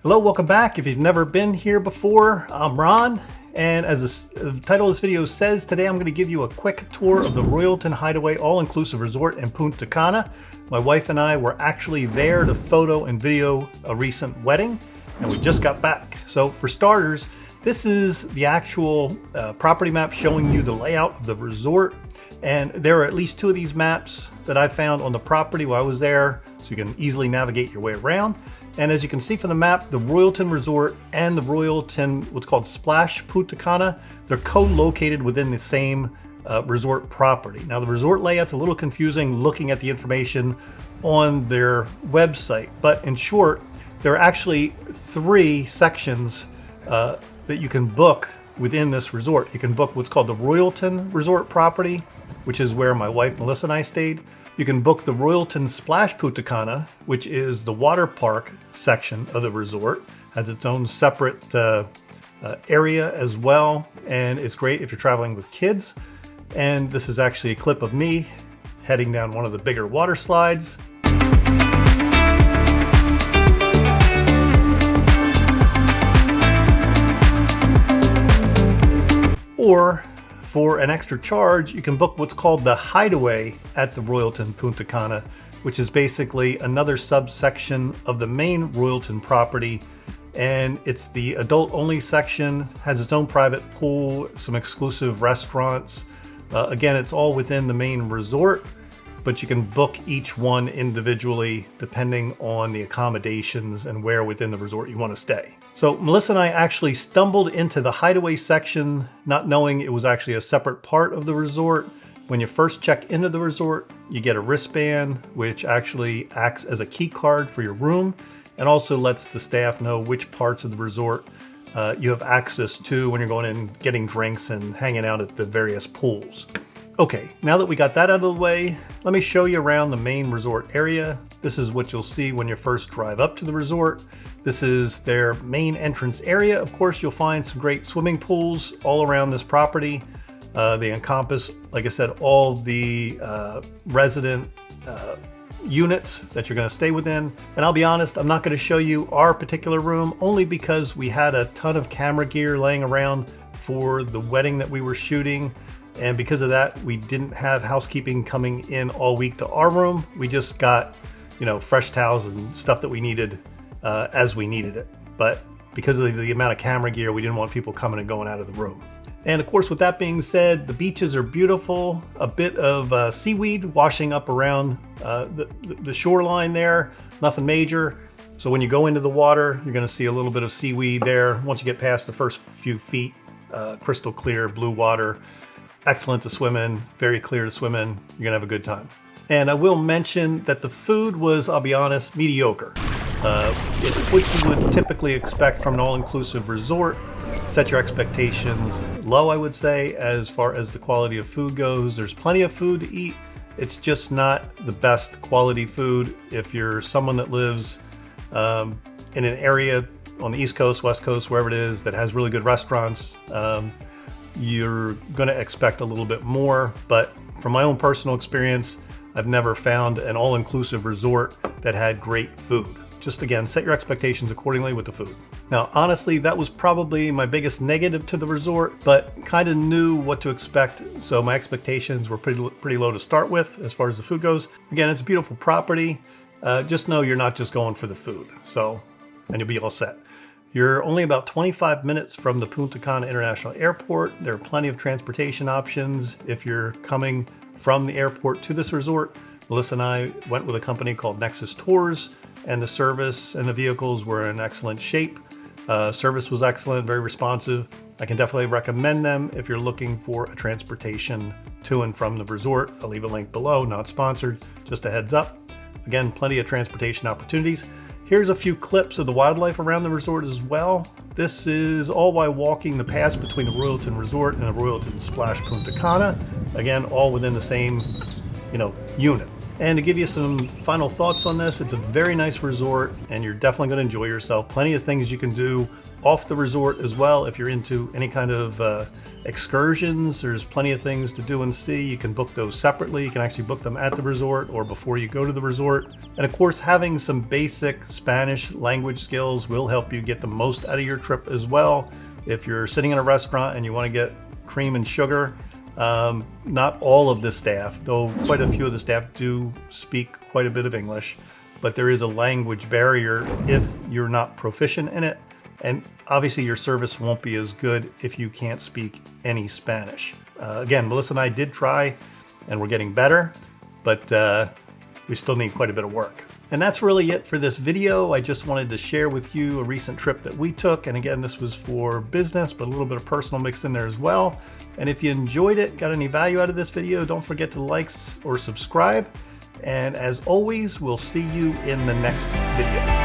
Hello, welcome back. If you've never been here before, I'm Ron, and as the title of this video says, today I'm going to give you a quick tour of the Royalton Hideaway all-inclusive resort in Punta Cana. My wife and I were actually there to photo and video a recent wedding, and we just got back. So for starters, this is the actual property map showing you the layout of the resort, and there are at least two of these maps that I found on the property while I was there, so you can easily navigate your way around. And as you can see from the map, the Royalton Resort and the Royalton, what's called Splash Punta Cana, they're co-located within the same resort property. Now the resort layout's a little confusing looking at the information on their website, but in short, there are actually three sections that you can book within this resort. You can book what's called the Royalton Resort property, which is where my wife Melissa and I stayed. You can book the Royalton Splash Punta Cana, which is the water park section of the resort. Has its own separate area as well, and it's great if you're traveling with kids. And this is actually a clip of me heading down one of the bigger water slides. Or for an extra charge, you can book what's called the Hideaway at the Royalton Punta Cana, which is basically another subsection of the main Royalton property. And it's the adult only section, has its own private pool, some exclusive restaurants. Again, it's all within the main resort, but you can book each one individually depending on the accommodations and where within the resort you want to stay. So Melissa and I actually stumbled into the Hideaway section, not knowing it was actually a separate part of the resort. When you first check into the resort, you get a wristband, which actually acts as a key card for your room and also lets the staff know which parts of the resort you have access to when you're going in getting drinks and hanging out at the various pools. Okay, now that we got that out of the way, let me show you around the main resort area. This is what you'll see when you first drive up to the resort. This is their main entrance area. Of course, you'll find some great swimming pools all around this property. They encompass, like I said, all the resident units that you're going to stay within. And I'll be honest, I'm not going to show you our particular room only because we had a ton of camera gear laying around for the wedding that we were shooting. And because of that, we didn't have housekeeping coming in all week to our room. We just got, fresh towels and stuff that we needed as we needed it. But because of the amount of camera gear, we didn't want people coming and going out of the room. And of course, with that being said, the beaches are beautiful. A bit of seaweed washing up around the shoreline there, nothing major. So when you go into the water, you're gonna see a little bit of seaweed there. Once you get past the first few feet, crystal clear blue water. Excellent to swim in, very clear to swim in. You're gonna have a good time. And I will mention that the food was, I'll be honest, mediocre. It's what you would typically expect from an all-inclusive resort. Set your expectations low, I would say, as far as the quality of food goes. There's plenty of food to eat. It's just not the best quality food. If you're someone that lives in an area on the East Coast, West Coast, wherever it is, that has really good restaurants, you're going to expect a little bit more. But from my own personal experience, I've never found an all-inclusive resort that had great food. Just again, set your expectations accordingly with the food. Now, honestly, that was probably my biggest negative to the resort, but kind of knew what to expect. So my expectations were pretty low to start with as far as the food goes. Again, it's a beautiful property. Just know you're not just going for the food. And you'll be all set. You're only about 25 minutes from the Punta Cana International Airport. There are plenty of transportation options if you're coming from the airport to this resort. Melissa and I went with a company called Nexus Tours, and the service and the vehicles were in excellent shape. Service was excellent, very responsive. I can definitely recommend them if you're looking for a transportation to and from the resort. I'll leave a link below, not sponsored, just a heads up. Again, plenty of transportation opportunities. Here's a few clips of the wildlife around the resort as well. This is all while walking the paths between the Royalton Resort and the Royalton Splash Punta Cana. Again, all within the same, unit. And to give you some final thoughts on this, it's a very nice resort and you're definitely going to enjoy yourself. Plenty of things you can do off the resort as well. If you're into any kind of excursions, there's plenty of things to do and see. You can book those separately. You can actually book them at the resort or before you go to the resort. And of course, having some basic Spanish language skills will help you get the most out of your trip as well. If you're sitting in a restaurant and you want to get cream and sugar, not all of the staff, though quite a few of the staff do speak quite a bit of English, but there is a language barrier if you're not proficient in it. And obviously your service won't be as good if you can't speak any Spanish. Again, Melissa and I did try and we're getting better, but we still need quite a bit of work. And that's really it for this video. I just wanted to share with you a recent trip that we took. And again, this was for business, but a little bit of personal mixed in there as well. And if you enjoyed it, got any value out of this video, don't forget to like or subscribe. And as always, we'll see you in the next video.